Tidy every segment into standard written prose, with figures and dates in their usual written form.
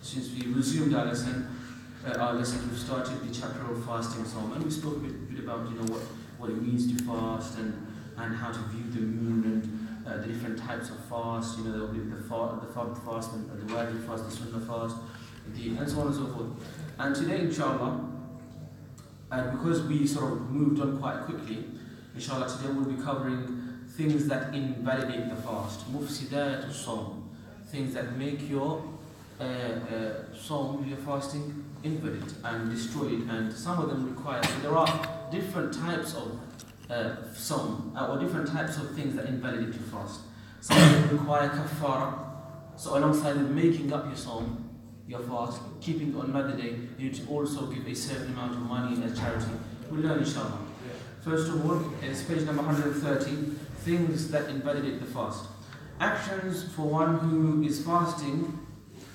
since we resumed our lesson, we've started the chapter of fasting Sawm, and we spoke a bit about what it means to fast and how to view the moon and the different types of fast. There will be the fard fast, the wajib fast, the sunnah fast, and so on and so forth. And today, inshallah, and because we sort of moved on quite quickly, inshallah, today we'll be covering things that invalidate the fast, mufsidat as-sawm, things that make your sawm, your fasting, invalid and destroyed, and some of them require. So there are different types of sawm, or different types of things that invalidate your fast. Some of them require kafara. So alongside with making up your sawm, your fast, keeping on another day, you need to also give a certain amount of money as charity. We'll learn inshallah. First of all, it's page number 130, things that invalidate the fast. Actions for one who is fasting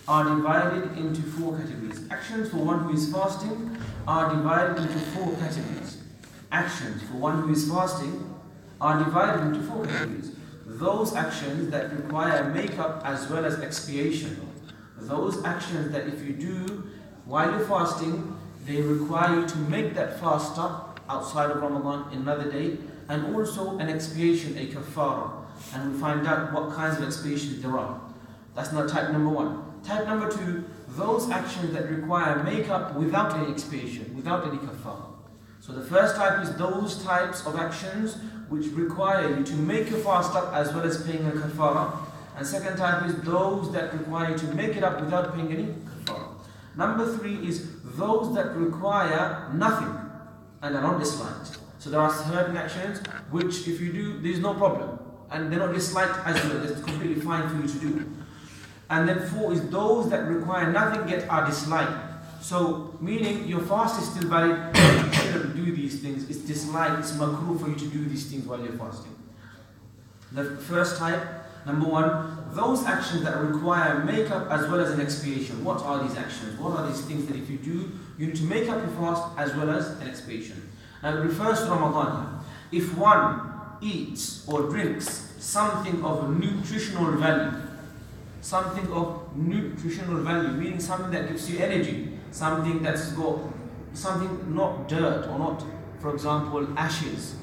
are divided into four categories. Actions for one who is fasting are divided into four categories. Actions for one who is fasting are divided into four categories. Those actions that require makeup as well as expiation. Those actions that if you do while you're fasting, they require you to make that fast up outside of Ramadan in another day, and also an expiation, a kafara. And we'll find out what kinds of expiations there are. That's not type number one. Type number two, those actions that require makeup without any expiation, without any kafara. So the first type is those types of actions which require you to make your fast up as well as paying a kafara. And second type is those that require you to make it up without paying any kafara. Number three is those that require nothing and are not disliked. So there are certain actions which if you do, there is no problem. And they're not disliked as well, it's completely fine for you to do. And then four is those that require nothing yet are disliked. So meaning your fast is still valid, you shouldn't do these things. It's disliked, it's makruh for you to do these things while you're fasting. The first type, number one, those actions that require makeup as well as an expiation. What are these actions? What are these things that if you do, you need to make up your fast as well as an expiation? Now it refers to Ramadan. If one eats or drinks something of nutritional value, meaning something that gives you energy, something that's got something not dirt or not, for example, ashes,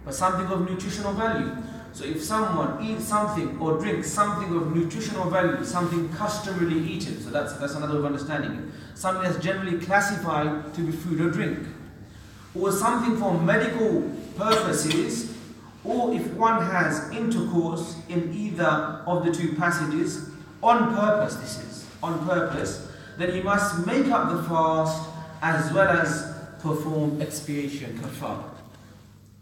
but something of nutritional value. So if someone eats something or drinks something of nutritional value, something customarily eaten, so that's another way of understanding it, something that's generally classified to be food or drink, or something for medical purposes, or if one has intercourse in either of the two passages, on purpose, then he must make up the fast as well as perform expiation, kafara.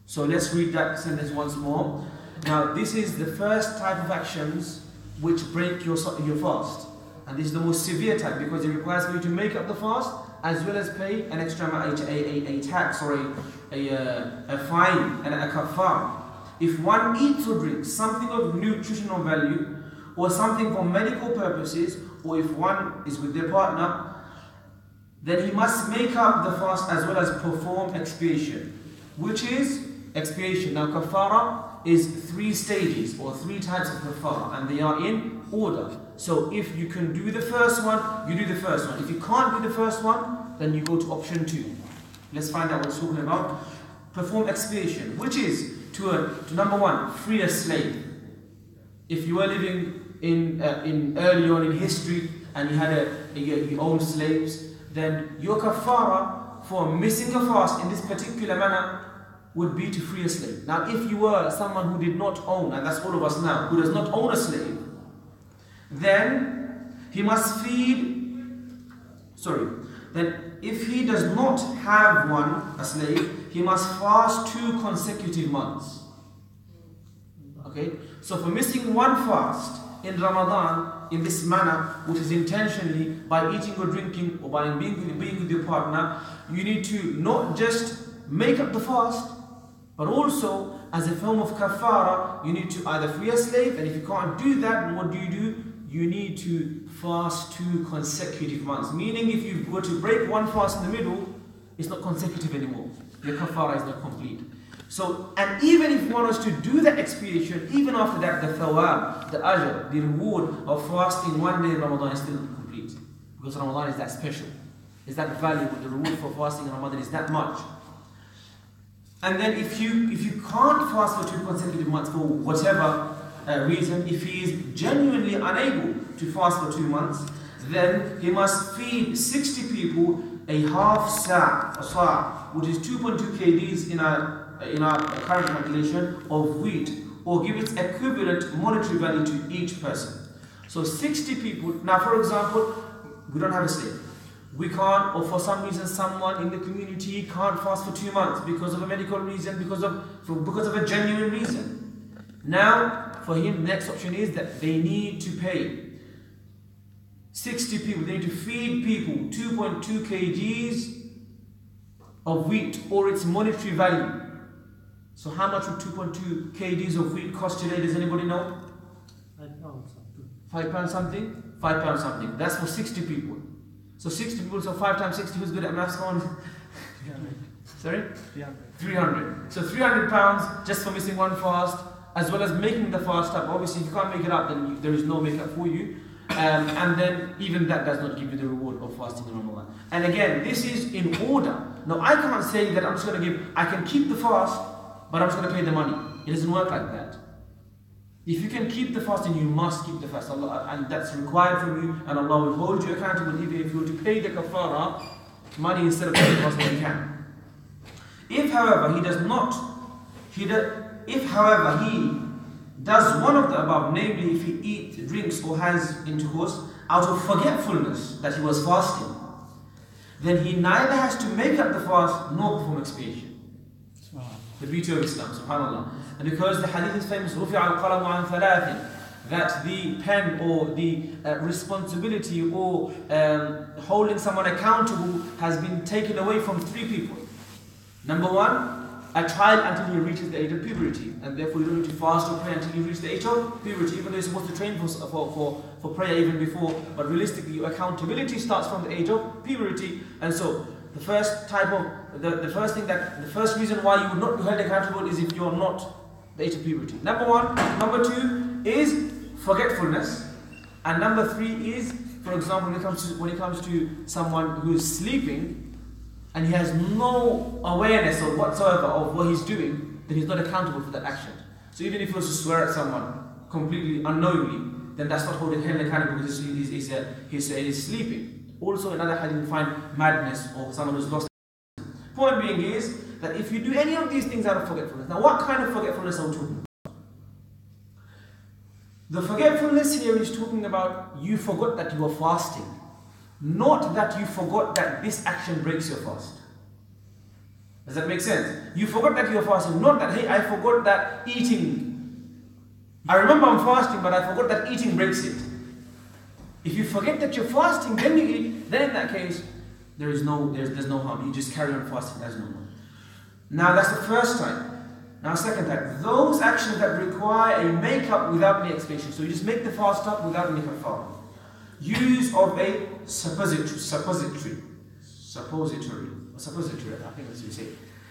So let's read that sentence once more. Now this is the first type of actions which break your fast. And this is the most severe type because it requires for you to make up the fast as well as pay an extra amount, a tax or a fine and a kafara. If one eats or drinks something of nutritional value or something for medical purposes, or if one is with their partner, then he must make up the fast as well as perform expiation. Which is expiation. Now kafara is three stages or three types of kafara, and they are in order. So if you can do the first one, you do the first one. If you can't do the first one, then you go to option two. Let's find out what it's talking about. Perform expiation, which is to number one, free a slave. If you were living in early on in history and you owned slaves, then your kafara for missing a fast in this particular manner would be to free a slave. Now if you were someone who did not own, and that's all of us now, who does not own a slave, then he must then if he does not have a slave, he must fast 2 consecutive months. Okay? So for missing one fast in Ramadan in this manner, which is intentionally by eating or drinking or by being with your partner, you need to not just make up the fast, but also as a form of kafara, you need to either free a slave, and if you can't do that, then what do? You need to fast 2 consecutive months. Meaning if you were to break one fast in the middle, it's not consecutive anymore. Your kafara is not complete. So, and even if one was to do that expiation, even after that, the thawab, the ajr, the reward of fasting one day in Ramadan is still complete. Because Ramadan is that special. Is that valuable? The reward for fasting in Ramadan is that much. And then if you can't fast for 2 consecutive months for whatever reason, if he is genuinely unable to fast for 2 months, then he must feed 60 people a half sa', which is 2.2 kgs in our current calculation of wheat, or give its equivalent monetary value to each person. So 60 people. Now, for example, we don't have a slave. We can't, or for some reason someone in the community can't fast for 2 months because of a medical reason, because of a genuine reason. Now, for him, the next option is that they need to pay 60 people, they need to feed people 2.2 kgs of wheat or its monetary value. So how much would 2.2 kgs of wheat cost today? Does anybody know? £5 something? £5 something. That's for 60 people. So 60 people, so 5 times 60, who's good at maths? Sorry? 300. So £300 just for missing one fast, as well as making the fast up. Obviously, if you can't make it up, then there is no make-up for you. And then even that does not give you the reward of fasting in Ramadan. And again, this is in order. Now, I can't say that I'm just going to I can keep the fast, but I'm just going to pay the money. It doesn't work like that. If you can keep the fast, then you must keep the fast. And that's required from you, and Allah will hold you accountable even if you were to pay the kafara money instead of paying the fast when you can. If however he does not, if however he does one of the above, namely if he eats, drinks or has intercourse out of forgetfulness that he was fasting, then he neither has to make up the fast nor perform expiation. The beauty of Islam, subhanAllah. And because the hadith is famous, رُفِعَ الْقَلَمُ عَنْ ثَلَاثٍ, that the pen or the responsibility or holding someone accountable has been taken away from 3 people. Number 1, a child until he reaches the age of puberty, and therefore you don't need to fast or pray until you reach the age of puberty, even though you're supposed to train for prayer even before. But realistically, your accountability starts from the age of puberty. And so the first reason why you would not be held accountable is if you're not the age of puberty. Number 1. Number 2 is forgetfulness, and number 3 is, for example, when it comes to someone who is sleeping and he has no awareness of whatsoever of what he's doing, then he's not accountable for that action. So even if he was to swear at someone completely unknowingly, then that's not holding him accountable because he's sleeping. Also, another hadith, you find madness or someone who's lost. Point being is that if you do any of these things out of forgetfulness, now what kind of forgetfulness are we talking about? The forgetfulness here is talking about you forgot that you were fasting, not that you forgot that this action breaks your fast. Does that make sense? You forgot that you were fasting, not that, hey, I forgot that eating. I remember I'm fasting, but I forgot that eating breaks it. If you forget that you're fasting, then you eat, then in that case, there's no harm. You just carry on fasting as normal. Now that's the first time. Now second time, those actions that require a make-up without any expiation. So you just make the fast up without any kafara. Use of a suppository, I think that's what you say.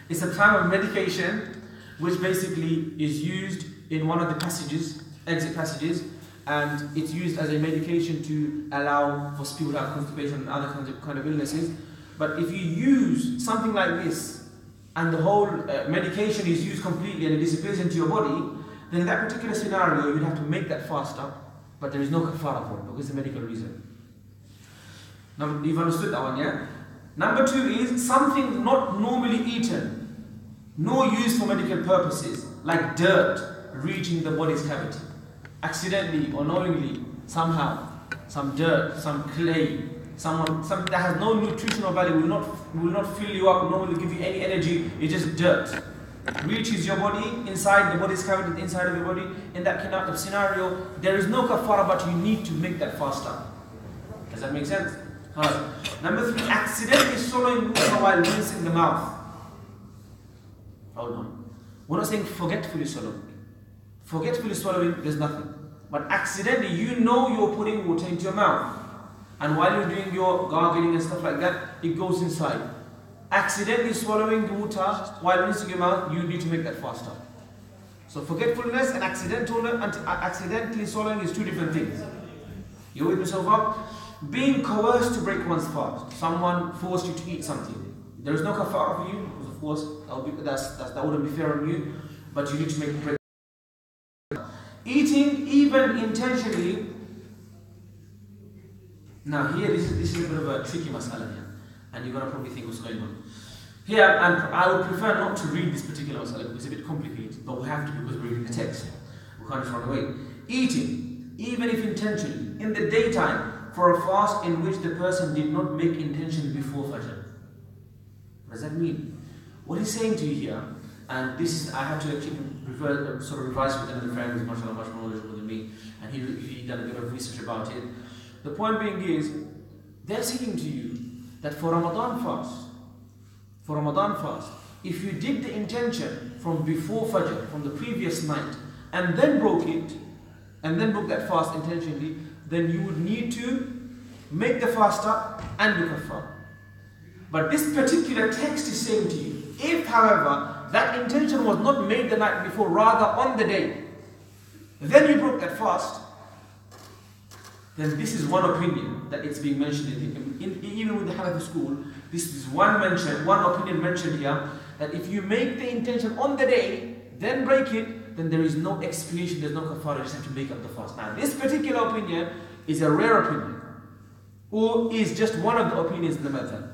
It's a type of medication which basically is used in one of the passages, exit passages, and it's used as a medication to allow for people who have constipation and other kind of illnesses. But if you use something like this and the whole medication is used completely and it disappears into your body, then in that particular scenario you'd have to make that fast up, but there is no kafara for it because of a medical reason. Now, you've understood that one, yeah? Number 2 is something not normally eaten, nor used for medical purposes, like dirt reaching the body's cavity. Accidentally or knowingly, somehow, some dirt, some clay, something that has no nutritional value, will not fill you up, nor will give you any energy, it's just dirt. Reaches your body, inside the body's cavity, inside of your body. In that kind of scenario, there is no kafara, but you need to make that fast up. Does that make sense? Number 3, accidentally swallowing water while rinsing the mouth. Hold on. We're not saying forgetfully swallowing. Forgetfully swallowing, there's nothing. But accidentally, you know you're putting water into your mouth. And while you're doing your gargling and stuff like that, it goes inside. Accidentally swallowing the water while rinsing your mouth, you need to make that fast up. So forgetfulness and accidentally swallowing is 2 different things. You with me so far? being coerced to break one's fast. Someone forced you to eat something. There is no kafara for you, because of course that wouldn't be fair on you, but you need to make a break. Eating even intentionally. Now here, this is a bit of a tricky mas'ala here, and you're going to probably think what's going on. Here, and I would prefer not to read this particular mas'ala because it's a bit complicated, but we have to because we're reading the text. We can't just run away. Eating, even if intentionally, in the daytime, for a fast in which the person did not make intention before Fajr. What does that mean? What he's saying to you here, and this is, I have to actually sort of revise with another friend who's much more knowledgeable than me, and he done a bit of research about it. The point being is, they're saying to you that for Ramadan fast, if you did the intention from before Fajr, from the previous night, and then broke it, and then broke that fast intentionally, then you would need to make the fast up and do kafar. But this particular text is saying to you, if however that intention was not made the night before, rather on the day, then you broke that fast, then this is one opinion that it's being mentioned even with the Hanafi school. This is one opinion mentioned here, that if you make the intention on the day, then break it, then there is no expiation, there's no kafara, you just have to make up the fast. Now this particular opinion is a rare opinion, or is just one of the opinions in the madhab.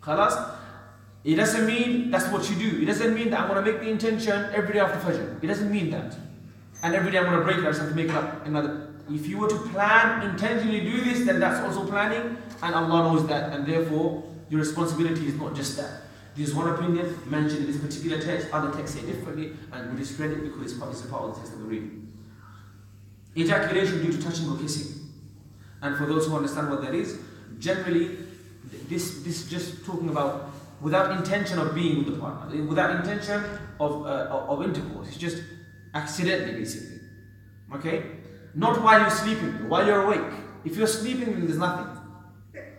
Khalas? It doesn't mean that's what you do. It doesn't mean that I'm going to make the intention every day after Fajr. It doesn't mean that. And every day I'm going to break it, I just have to make up another. If you were to plan, intentionally do this, then that's also planning, and Allah knows that, and therefore your responsibility is not just that. This is one opinion mentioned in this particular text, other texts say differently, and we discredit it because it's a part of the text that we're reading. Ejaculation due to touching or kissing. And for those who understand what that is, generally, this is just talking about without intention of being with the partner, without intention of intercourse. It's just accidentally, basically. Okay? Not while you're sleeping, while you're awake. If you're sleeping, then there's nothing.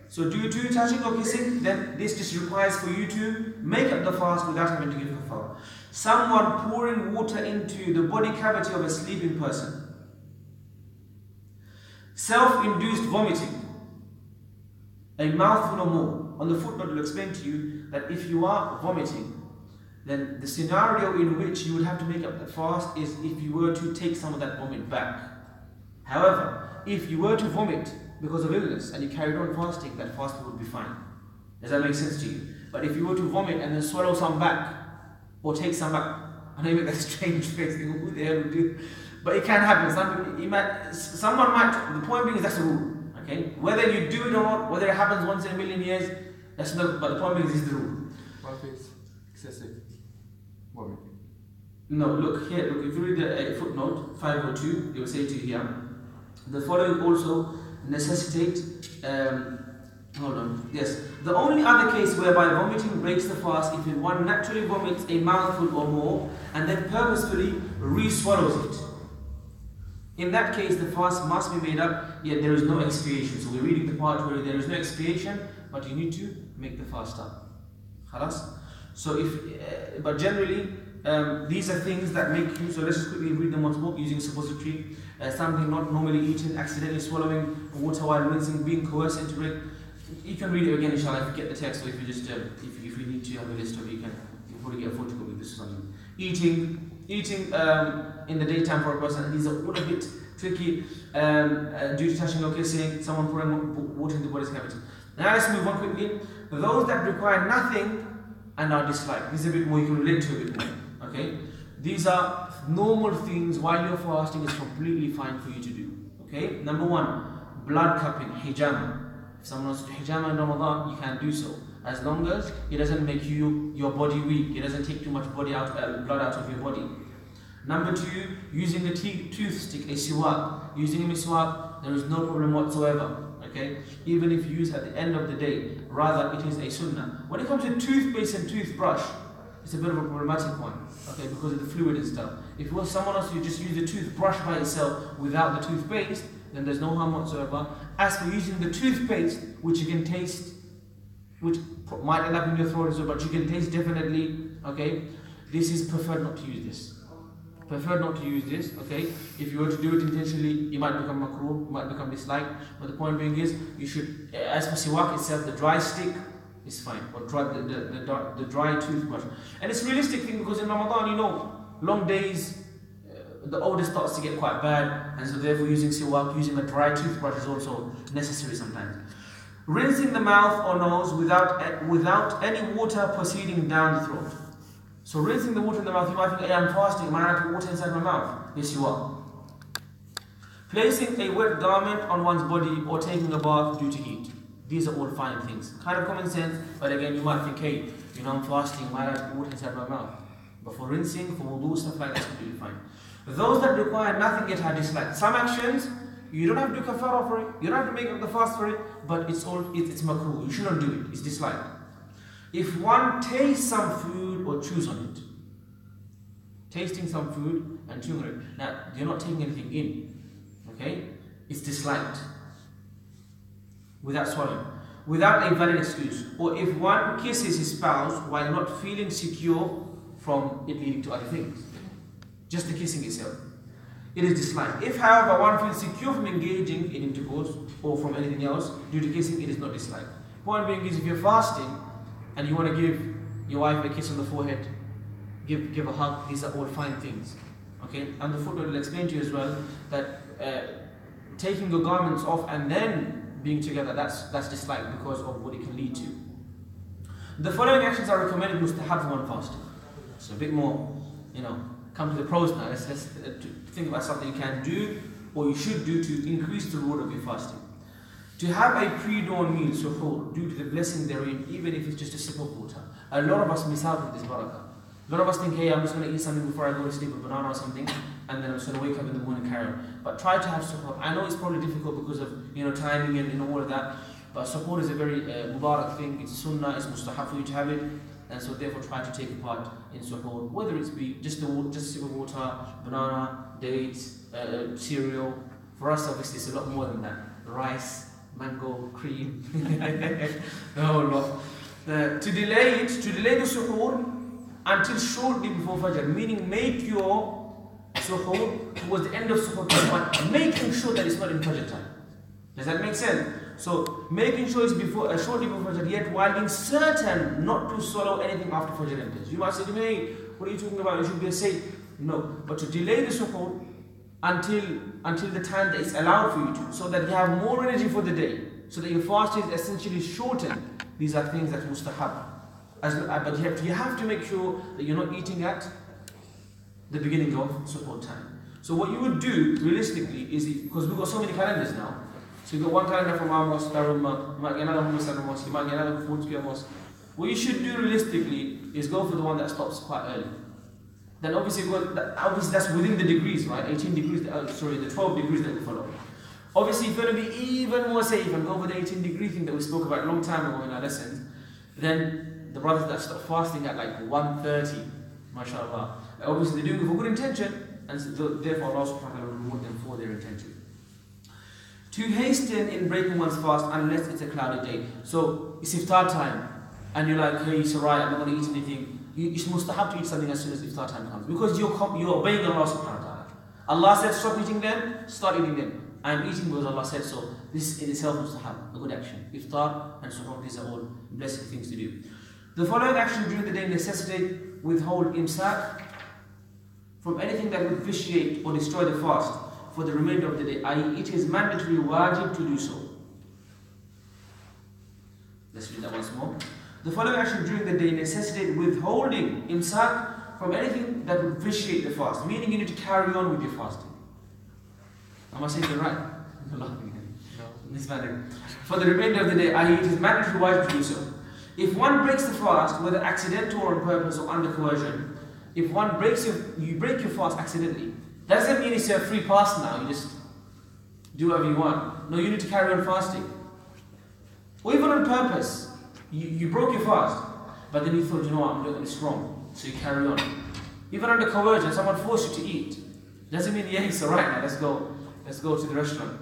So due to touching or kissing, then this just requires for you to make up the fast without having to give kafara. Someone pouring water into the body cavity of a sleeping person. Self-induced vomiting, a mouthful or more. On the footnote, will explain to you that if you are vomiting, then the scenario in which you would have to make up the fast is if you were to take some of that vomit back. However, if you were to vomit because of illness and you carried on fasting, that fasting would be fine. Does that make sense to you? But if you were to vomit and then swallow some back, or take some back, I know you make that strange face, who the hell would do? But it can happen. Someone might, the point being is that's the rule. Okay? Whether you do it or not, whether it happens once in a million years, that's not, but the point being is this is the rule. What if it's excessive vomit? No, look here, look, if you read the footnote 502, it will say to you here, the following also necessitate, hold on, yes. The only other case whereby vomiting breaks the fast if one naturally vomits a mouthful or more and then purposefully re-swallows it. In that case, the fast must be made up, yet there is no expiation. So we're reading the part where there is no expiation, but you need to make the fast up. Khalas? So but generally, these are things that make you, so let's just quickly read them once more using suppository. Something not normally eaten, accidentally swallowing water while rinsing, being coerced into it. You can read it again, inshallah, if you get the text, or if you just, if you need to have a list of it, you can probably get a photocopy of this or something. Eating in the daytime for a person, and these are all a bit tricky due to touching or kissing, someone pouring water in the body's cavity. Now let's move on quickly. Those that require nothing and are disliked, this is a bit more, you can relate to a bit more. Okay? These are normal things while you're fasting, is completely fine for you to do. Okay? Number one, blood cupping, hijama. If someone wants to do hijama in Ramadan, you can do so, as long as it doesn't make your body weak, it doesn't take too much blood out of your body. Number two, using a tooth stick, a siwak. Using a miswak, there is no problem whatsoever. Okay, even if you use at the end of the day, rather it is a sunnah. When it comes to toothpaste and toothbrush, it's a bit of a problematic one, okay, because of the fluid and stuff. If it was someone else who just use the toothbrush by itself without the toothpaste, then there's no harm whatsoever. As for using the toothpaste, which you can taste, which might end up in your throat as well, but you can taste definitely, okay, this is preferred not to use this. prefer not to use this, okay? If you were to do it intentionally, it might become makruh, it might become disliked. But the point being is, you should, as for siwak itself, the dry stick is fine, or the dry toothbrush. And it's a realistic thing because in Ramadan, you know, long days, the odor starts to get quite bad, and so therefore using siwak, using a dry toothbrush is also necessary sometimes. Rinsing the mouth or nose without any water proceeding down the throat. So rinsing the water in the mouth, you might think, hey, I'm fasting, I might have to put water inside my mouth. Yes, you are. Placing a wet garment on one's body or taking a bath due to heat. These are all fine things. Kind of common sense, but again, you might think, hey, you know, I'm fasting, I might have to put water inside my mouth. But for rinsing, for wudu, stuff like that, it's completely fine. Those that require nothing yet are disliked. Some actions, you don't have to do kafara for it, you don't have to make up the fast for it, but it's makruh, you shouldn't do it, it's disliked. If one tastes some food or chews on it, tasting some food and chewing on it, now you're not taking anything in, okay? It's disliked without swallowing, without a valid excuse, or if one kisses his spouse while not feeling secure from it leading to other things, just the kissing itself, it is disliked. If, however, one feels secure from engaging in intercourse or from anything else due to kissing, it is not disliked. Point being is, if you're fasting and you want to give your wife a kiss on the forehead, give a hug, these are all fine things. Okay? And the footnote will explain to you as well that taking your garments off and then being together, that's disliked because of what it can lead to. The following actions are recommended mustahab for one fasting. So a bit more, you know, come to the pros now. Let's think about something you can do or you should do to increase the reward of your fasting. To have a pre-dawn meal, suhoor, due to the blessing therein, even if it's just a sip of water. A lot of us miss out on this barakah. A lot of us think, hey, I'm just going to eat something before I go to sleep, a banana or something, and then I'm just going to wake up in the morning and carry on. But try to have suhoor. I know it's probably difficult because of, you know, timing and all of that, but suhoor is a very mubarak thing. It's sunnah, it's mustahab for you to have it, and so therefore try to take part in suhoor, whether it's be just a sip of water, banana, dates, cereal. For us, obviously, it's a lot more than that. Rice, mango, cream, the whole lot. To delay the suhoor until shortly before Fajr, meaning make your suhoor towards the end of suhoor time, but making sure that it's not in Fajr time. Does that make sense? So making sure it's shortly before Fajr, yet while being certain not to swallow anything after Fajr enters. You might say to me, hey, what are you talking about? It should be a safe. No, but to delay the suhoor until the time that it's allowed for you to, so that you have more energy for the day, so that your fast is essentially shortened. These are things that mustahab. But you have to make sure that you're not eating at the beginning of suhoor time. So what you would do realistically is, because we've got so many calendars now, so you've got one calendar from our mosque, Darul Ummah, you might get another from Muslim mosque, you might get another from Full Mosque. What you should do realistically is go for the one that stops quite early. Then obviously that's within the degrees, right? 18 degrees, the 12 degrees that we follow. Obviously, if you're going to be even more safe and go over the 18 degree thing that we spoke about a long time ago in our lessons, then the brothers that stop fasting at like 1:30, mashallah, obviously they're doing it for good intention, and so therefore Allah subhanahu wa ta'ala will reward them for their intention. To hasten in breaking one's fast unless it's a cloudy day. So it's iftar time, and you're like, hey, it's alright, I'm not going to eat anything. It's mustahab to eat something as soon as iftar time comes, because you're obeying Allah subhanahu wa ta'ala. Allah said stop eating them, start eating them. I'm eating because Allah said so. This in itself mustahab, a good action. Iftar and suhoor, these are all blessed things to do. The following actions during the day necessitate withhold imsak from anything that would vitiate or destroy the fast for the remainder of the day, i.e. it is mandatory wajib to do so. Let's read that once more. The following action during the day necessitate withholding imsak from anything that would vitiate the fast, meaning you need to carry on with your fasting. Am I saying it right? No. For the remainder of the day, i.e. it is mandatory wajib to do so. If one breaks the fast, whether accidental or on purpose or under coercion, if you break your fast accidentally, doesn't mean it's a free fast now, you just do whatever you want. No, you need to carry on fasting. Or even on purpose, you broke your fast, but then you thought, you know what, I'm doing this wrong, so you carry on. Even under coercion, someone forced you to eat. Doesn't mean, yeah, it's alright now, let's go to the restaurant.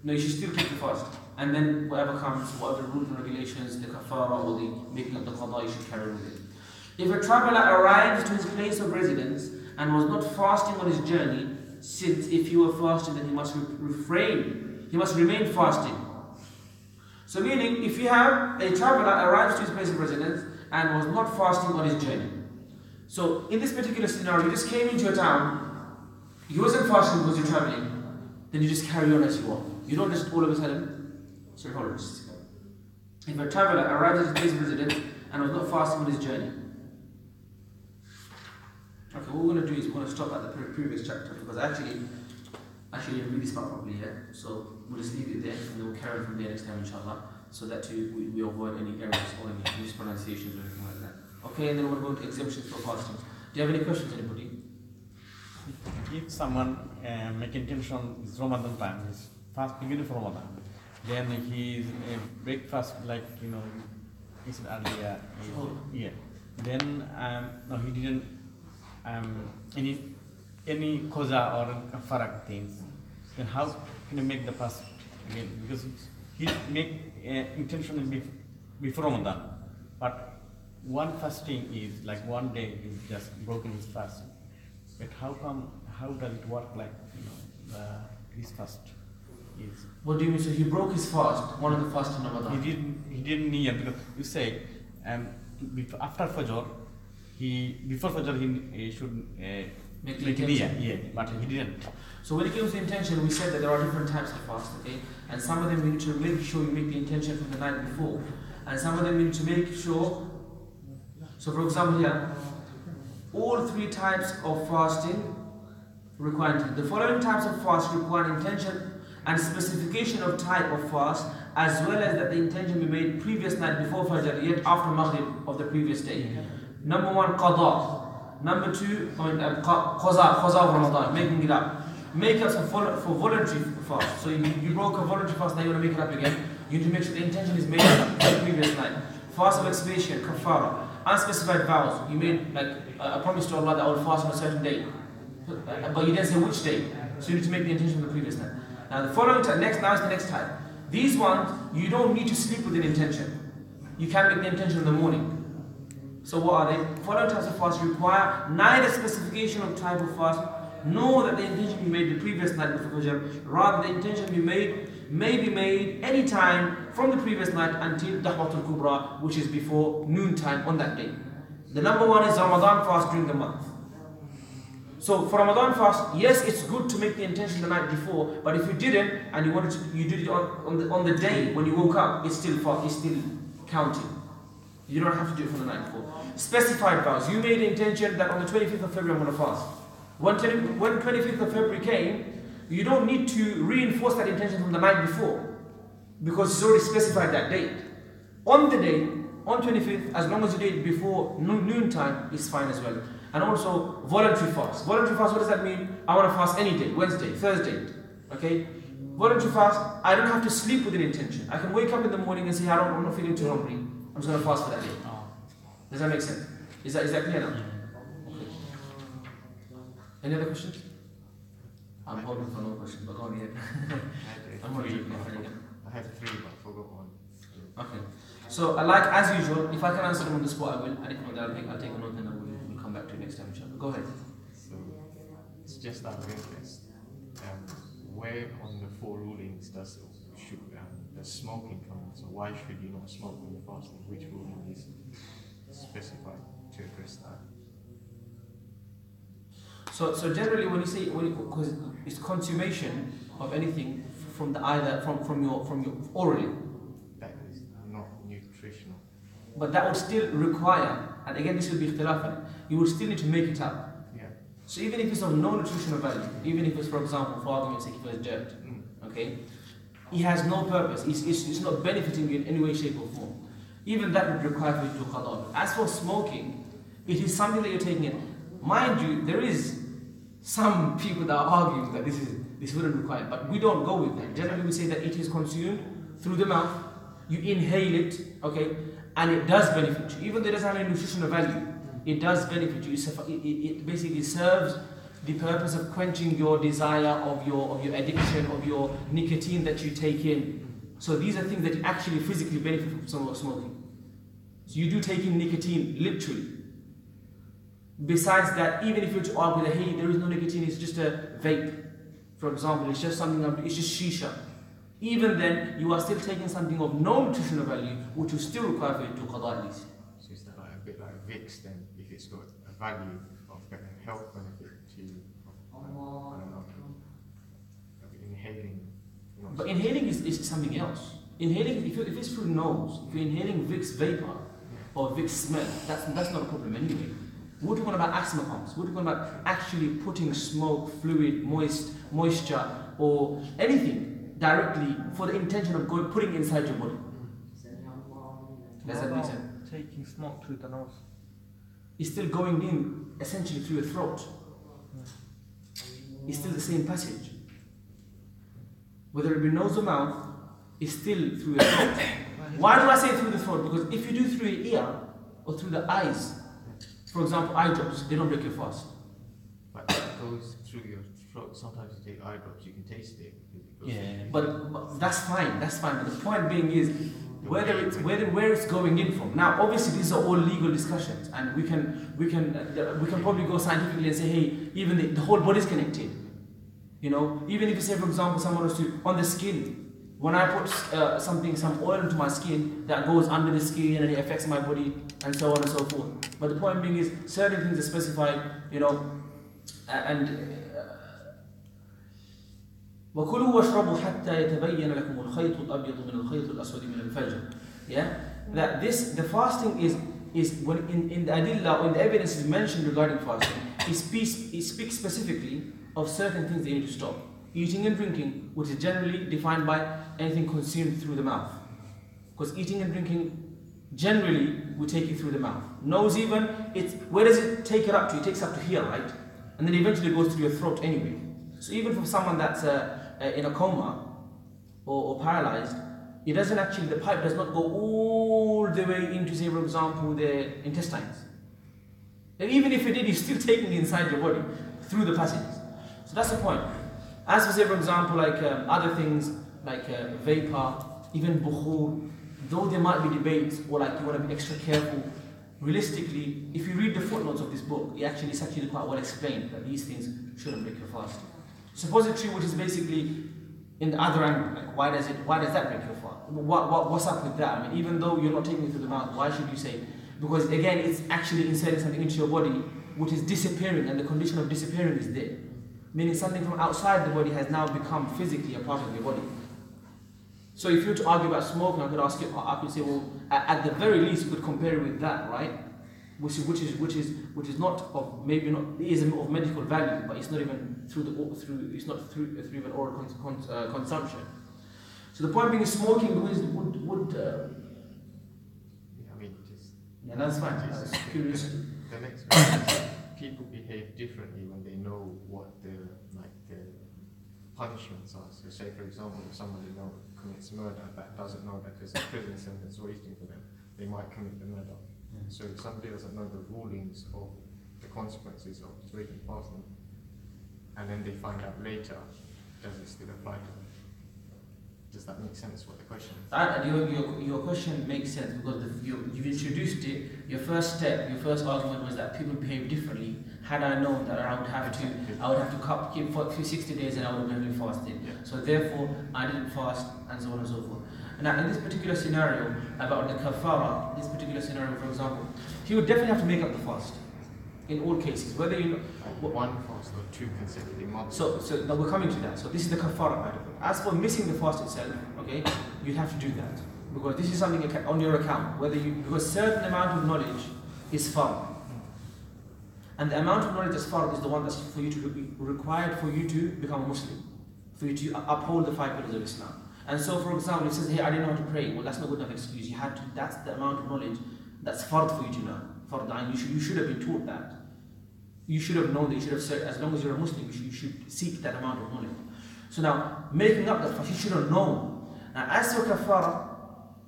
No, you should still keep the fast. And then whatever comes, whatever rules and regulations, the kafara or the making of the qada, you should carry with it. If a traveller arrives to his place of residence and was not fasting on his journey, since if he were fasting, then he must refrain. He must remain fasting. So meaning, if you have a traveler arrives to his place of residence and was not fasting on his journey. So in this particular scenario, you just came into a town, he wasn't fasting because you're traveling, then you just carry on as you are. You don't just all of a sudden, sorry, hold on. If a traveler arrives at his place of residence and was not fasting on his journey. Okay, what we're going to do is we're going to stop at the previous chapter, because actually didn't read this part properly yet. So we'll just leave it there and then we'll carry on from there next time, inshallah, so that we avoid any errors or any mispronunciations or anything like that. Okay, and then we'll go to exemptions for fasting. Do you have any questions, anybody? If someone make intention is Ramadan time, is fast beginning of Ramadan, then he is breakfast like he said earlier, then no, he didn't any koza or farak things. Then how can you make the fast again? Because he make intention before Ramadan, but one fasting is like one day he's just broken his fast. But how does it work like his fast is? What do you mean? So he broke his fast, one of the fasts in Ramadan? He didn't need, because you say after Fajr, before Fajr he should make the intention. Yeah, but he didn't. So when it comes to intention, we said that there are different types of fast, okay? And some of them you need to make sure you make the intention from the night before. And some of them you need to make sure. So for example here, all three types of fasting require intention. The following types of fast require intention and specification of type of fast, as well as that the intention be made previous night before Fajr, yet after Maghrib of the previous day. Number one, qada. Number two, qaza of Ramadan, making it up. Make up for voluntary fast. So you broke a voluntary fast, now you want to make it up again. You need to make sure the intention is made the previous night. Fast of expiation, kafara. Unspecified vows. You made like a promise to Allah that I will fast on a certain day, but you didn't say which day. So you need to make the intention of the previous night. Now the following type, now is the next type. These ones, you don't need to sleep with an intention. You can make the intention in the morning. So what are they? Following types of fast require neither specification of type of fast, nor that the intention be made the previous night before Fajr. Rather, the intention may be made any time from the previous night until Dahwatul Kubra, which is before noontime on that day. The number one is Ramadan fast during the month. So for Ramadan fast, yes, it's good to make the intention the night before, but if you didn't and you did it on the day when you woke up, it's still counting. You don't have to do it from the night before. Specified vows. You made the intention that on the 25th of February I'm going to fast. When 25th of February came, you don't need to reinforce that intention from the night before, because it's already specified that date. On the day, on 25th, as long as you did it before noontime, it's fine as well. And also voluntary fast. Voluntary fast, what does that mean? I want to fast any day, Wednesday, Thursday. Okay? Voluntary fast, I don't have to sleep with an intention. I can wake up in the morning and say, I'm not feeling too hungry. I'm just going to fast for that day. Does that make sense? Is that clear now? Okay. Any other questions? I'm holding for no questions, but go on ahead. I have three, but I forgot one. Okay. So, like as usual, if I can answer them on the spot, I will. And if not, I'll take a note and then we'll come back to it next time, inshallah. Go ahead. So, it's just out of interest. Where on the four rulings does the smoking come in? So, why should you not smoke when you're fasting? Which ruling is specified to address that? So generally, when you say because it's consummation of anything from your orally. That is not nutritional. But that would still require, and again this will be ikhtilafan, you would still need to make it up. Yeah. So even if it's of no nutritional value, even if it's, for example, for argument's sake, if it's dirt, okay, it has no purpose. It's not benefiting you in any way, shape, or form. Even that would require for you to do qada. As for smoking, it is something that you're taking in. Mind you, there is some people that are arguing that this wouldn't require, but we don't go with that. Generally, we say that it is consumed through the mouth. You inhale it, okay, and it does benefit you. Even though it doesn't have any nutritional value, it does benefit you. It basically serves the purpose of quenching your desire of your addiction, of your nicotine that you take in. So these are things that you actually physically benefit from smoking. So you do take in nicotine literally. Besides that, even if you were to argue that, hey, there is no nicotine, it's just a vape, for example, it's just something, it's just shisha. Even then, you are still taking something of no nutritional value, which will still require for you to qada at least. So is that like a bit like Vicks then, if it's got a value of health benefit to, I don't know, inhaling? But inhaling is something else. Inhaling, if it's through nose, if you're inhaling Vicks vapor or Vicks smell, that's not a problem anyway. We're talking about asthma pumps. We're talking about actually putting smoke, fluid, moisture, or anything directly for the intention of putting it inside your body. Does that make sense? Taking smoke through the nose. It's still going in essentially through your throat. It's still the same passage. Whether it be nose or mouth, it's still through your throat. Why do I say through the throat? Because if you do through your ear or through the eyes, for example, eye drops, they don't break your fast. But it goes through your throat. Sometimes you take eye drops, you can taste it. But that's fine. But the point being is where it's going in from. Now, obviously, these are all legal discussions, and we can probably go scientifically and say, hey, even the whole body is connected. You know, even if you say, for example, someone was to on the skin. When I put some oil into my skin, that goes under the skin and it affects my body and so on and so forth. But the point being is, certain things are specified, you know, and وَكُلُوا وَاشْرَبُوا حَتَّى يَتَبَيَّنَ لَكُمُ الْخَيْطُ الْأَبْيَضُ مِنَ الْخَيْطِ الْأَسْوَدِ مِنَ الْفَجْرِ. Yeah, that the fasting is when in the adillah, when the evidence is mentioned regarding fasting, it speaks specifically of certain things that you need to stop. Eating and drinking, which is generally defined by anything consumed through the mouth. Because eating and drinking generally will take you through the mouth. Nose even, where does it take it up to? It takes up to here, right? And then eventually goes through your throat anyway. So even for someone that's in a coma or paralyzed, it doesn't actually, the pipe does not go all the way into, say, for example, the intestines. And even if it did, you're still taking it inside your body through the passages. So that's the point. As for, say, for example, like other things like vapor, even bukhur, though there might be debates or like you want to be extra careful, realistically, if you read the footnotes of this book, it's actually quite well explained that these things shouldn't break your fast. Suppository, which is basically in the other angle, like why does that break your fast? What's up with that? I mean, even though you're not taking it through the mouth, why should you say? Because again, it's actually inserting something into your body which is disappearing, and the condition of disappearing is there. Meaning something from outside the body has now become physically a part of your body. So if you were to argue about smoking, I could say, well, at the very least, you could compare it with that, right? Which is not of, maybe not, it is of medical value, but it's not even through even oral consumption. So the point being is smoking would I mean, just yeah, that's fine. That's curiosity. The next question is, people behave differently when they know what the punishments are. So say, for example, if somebody commits murder that doesn't know that there's a prison sentence waiting for them, they might commit the murder. So if somebody doesn't know the rulings of the consequences of breaking fasting, and then they find out later, does it still apply to them? Does that make sense, what the question is? Your question makes sense because you've introduced it. Your first argument was that people behave differently. Had I known that I would have to keep for 60 days and I would have been fasting. Yeah. So therefore, I didn't fast and so on and so forth. Now, in this particular scenario about the kafara, this particular scenario, for example, he would definitely have to make up the fast. In all cases, whether you know one fast or 2 consecutive months. So now we're coming to that. So this is the kafara part of it. As for missing the fast itself, okay, you have to do that because this is something on your account. Because certain amount of knowledge is fard, and the amount of knowledge that's fard is the one that's for you to be required for you to become a Muslim, for you to uphold the 5 pillars of Islam. And so, for example, it says, "Hey, I didn't know how to pray." Well, that's not good enough excuse. You had to. That's the amount of knowledge that's fard for you to know. Fard, you should have been taught that. You should have known that. You should have said, as long as you're a Muslim, you should seek that amount of knowledge. So now, making up that fast, you should have known. Now, as for kafara,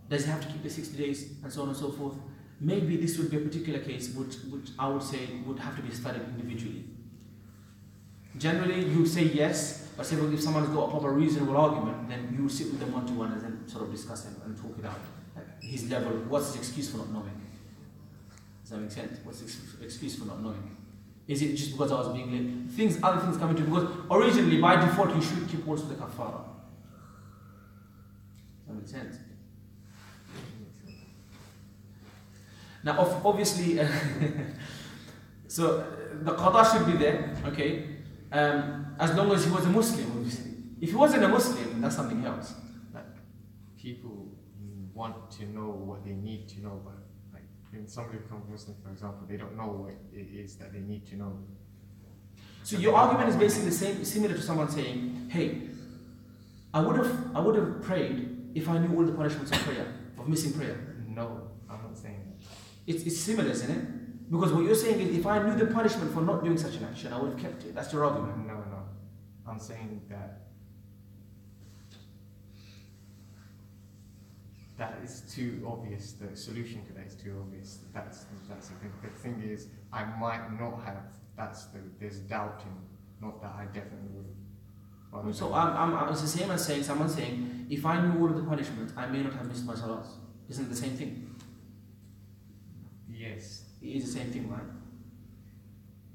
does he have to keep the 60 days and so on and so forth? Maybe this would be a particular case which I would say would have to be studied individually. Generally, you would say yes, but say, well, if someone's got a proper reasonable argument, then you would sit with them one-to-one and then sort of discuss it and talk it out. Like his level, what's his excuse for not knowing? Does that make sense? What's his excuse for not knowing? Is it just because I was being late? Other things come into, because originally by default you should keep also the kafara. Does that make sense? Now, obviously, so the qada should be there, okay? As long as he was a Muslim, obviously. If he wasn't a Muslim, that's something else. Like, people want to know what they need to know, but like when somebody becomes Muslim, for example, they don't know what it is that they need to know. So your argument is basically the same, similar to someone saying, "Hey, I would have prayed if I knew all the punishments of prayer, of missing prayer." No, I'm not saying that. It's similar, isn't it? Because what you're saying is, if I knew the punishment for not doing such an action, I would have kept it. That's your argument. No. I'm saying that is too obvious. The solution to that is too obvious. That's the thing. The thing is, I might not have. There's doubt in, not that I definitely would. So it's the same as someone saying, if I knew all of the punishment, I may not have missed my salat. Isn't it the same thing? Yes. It is the same thing, right?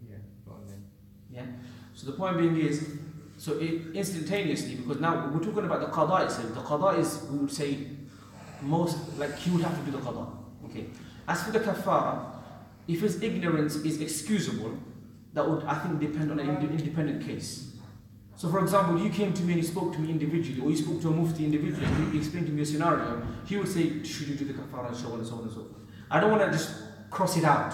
Yeah, but then. Yeah. So the point being is, so it instantaneously, because now we're talking about the qada itself. The qada is, we would say, he would have to do the qada. Okay. As for the kafara, if his ignorance is excusable, that would, I think, depend on an independent case. So for example, you came to me and you spoke to me individually, or you spoke to a mufti individually, and you explained to me a scenario, he would say, should you do the kafara and so on and so on and so forth. I don't want to just cross it out.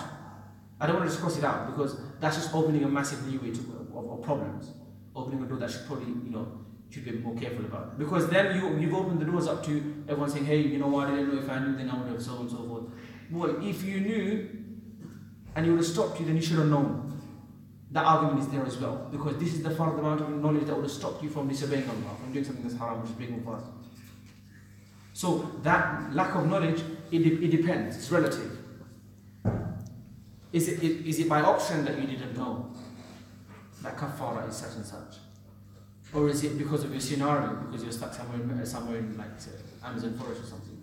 Because that's just opening a massive leeway of problems. Opening a door that should probably, should be more careful about. Because then you've opened the doors up to everyone saying, hey, you know what, I didn't know, if I knew, then I would have so on and so forth. Well, if you knew and he would have stopped you, then you should have known. That argument is there as well. Because this is the far amount of knowledge that would have stopped you from disobeying Allah, from doing something that's haram, which is breaking fast. So that lack of knowledge, it depends, it's relative. Is it by option that you didn't know that kafara is such and such? Or is it because of your scenario, because you're stuck somewhere in like Amazon forest or something?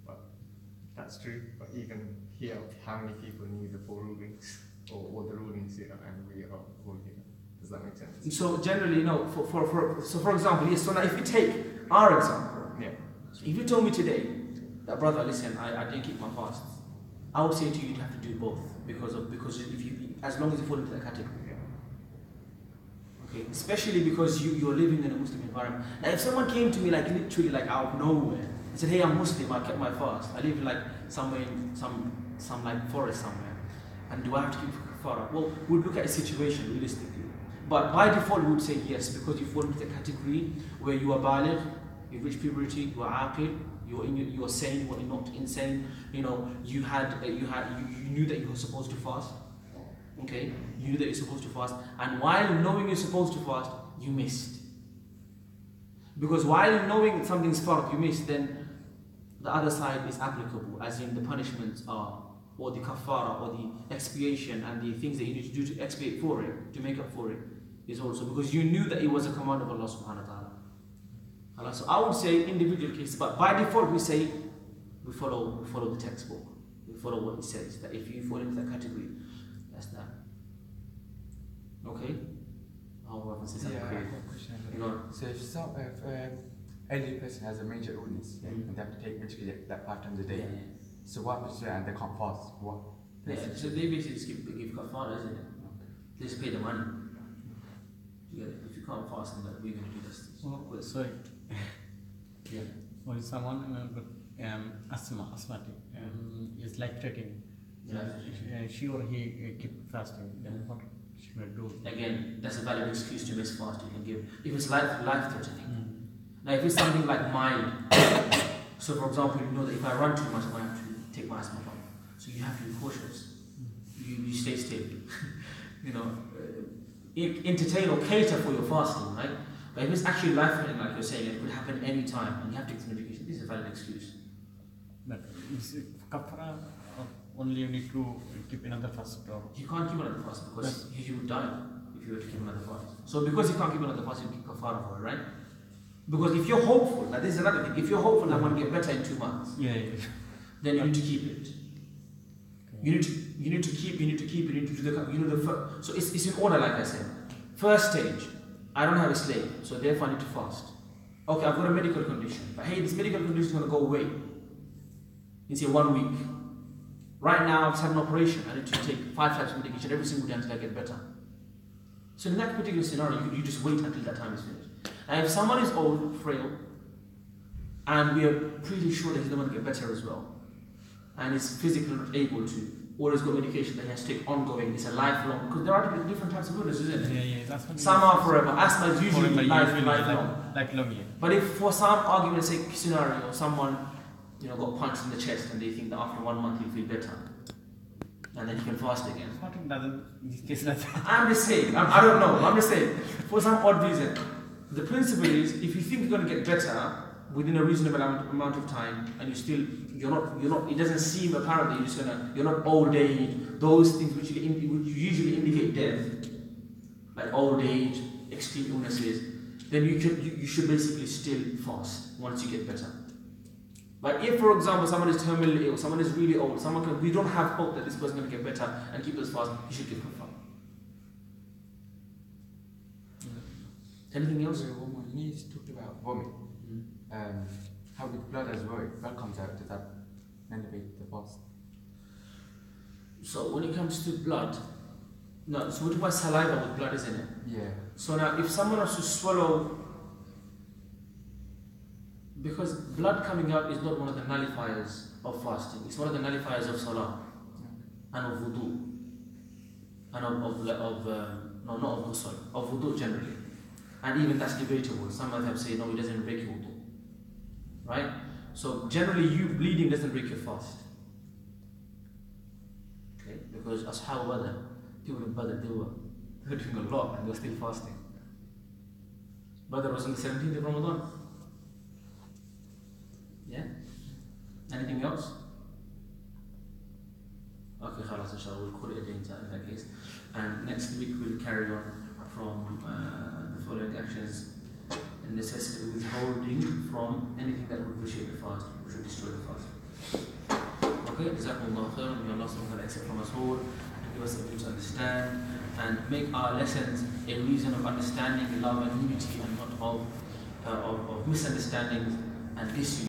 But that's true, but even here, how many people knew the four rulings, or the rulings here, and we are all here? Does that make sense? So generally, for example, yes, so now if you take our example, yeah. If you told me today that, brother, listen, I didn't keep my fast, I would say to you, you'd have to do both, because if you, as long as you fall into that category. Okay, especially because you're living in a Muslim environment. Now, if someone came to me like literally like out of nowhere and said, hey, I'm Muslim, I kept my fast, I live like somewhere in some like forest somewhere, and do I have to keep kafara? Well, we'd look at a situation realistically. But by default, we would say yes, because you fall into the category where you are baligh, you reach puberty, you are aqil, you are sane, you are not insane. You knew that you were supposed to fast. Okay, you knew that you're supposed to fast, and while knowing you're supposed to fast, you missed. Because while knowing something's fard, you missed, then the other side is applicable, as in the punishments are, or the kafara, or the expiation, and the things that you need to do to expiate for it, to make up for it, is also because you knew that it was a command of Allah subhanahu wa ta'ala. So I would say individual cases, but by default we say we follow the textbook. We follow what it says, that if you fall into that category, that's that. Okay? I have a question. So if elderly person has a major illness, and they have to take medication that 5 times a day. Yeah. So what happens to that, and they can't fast? What? Yeah, so they basically just give kafara, isn't it? They just pay the money. If you can't fast, then we're going to do this. Oh, sorry. Yeah. Well, someone asthmatic, is life-threatening. Yeah. She or he keep fasting. Then what should I do? Again, that's a valid excuse to miss fast you can give. If it's life-threatening. Now, if it's something like mild, so for example, you know that if I run too much, I'm going to have to take my asthma pump. So you have to be cautious. You stay stable. Entertain or cater for your fasting, right? But if it's actually life-threatening, like you're saying, it could happen any time, and you have to take some medication, this is a valid excuse. But is kafara only you need to keep another fast? Or? You can't keep another fast because you would die if you were to keep another fast. So because you can't keep another fast, you keep kafara for it, right? Because if you're hopeful, now this is another thing, if you're hopeful that I'm going to get better in 2 months, then you need to keep it. Okay. You need to keep, you need to do the, so it's in order, like I said. First stage, I don't have a slave, so therefore I need to fast. Okay, I've got a medical condition, but hey, this medical condition is going to go away in say 1 week. Right now, I've just had an operation. I need to take 5 types of medication every single day until I get better. So in that particular scenario, you just wait until that time is finished. And if someone is old, frail, and we are pretty sure that he's not going to get better as well, and is physically not able to, or has got medication that he has to take ongoing, it's a lifelong, because there are different types of illnesses, isn't it? Yeah, that's what some are forever. Asthma is usually lifelong. Lifelong, yeah. But if for some argument's sake scenario, someone got punched in the chest and they think that after 1 month he'll feel better, and then he can fast again. I'm just saying, I don't know, I'm just saying, for some odd reason, the principle is, if you think you're going to get better within a reasonable amount of time, and you're not, it doesn't seem apparently you're not old age, those things which usually indicate death, like old age, extreme illnesses, then you should basically still fast once you get better. But if, for example, someone is terminally ill, someone is really old, we don't have hope that this person is going to get better and keep us fast, you should give kafar. Anything else? You talked about vomit. How with blood as well, if blood comes out, does that elevate the fast? So when it comes to blood, no, so we're talking about saliva with blood, isn't it? Yeah. So now if someone has to swallow, because blood coming out is not one of the nullifiers of fasting, it's one of the nullifiers of salah and of wudu and not of ghusl, of wudu generally, and even that's debatable. Some have say no, it doesn't break your wudu, right? So generally you bleeding doesn't break your fast, okay? Because ashab Badr, people in Badr, they were doing a lot and they were still fasting. Badr was on the 17th of Ramadan. Yeah? Anything else? Okay, khalas, inshallah, we'll call it a day in that case. And next week we'll carry on from the following actions: and necessity withholding from anything that would vitiate the fast, which would destroy the fast. Okay, Jazakumullah khairan, may Allah subhanahu wa ta'ala accept from us all and give us the ability to understand and make our lessons a reason of understanding, love and unity, and not of misunderstandings and disunity.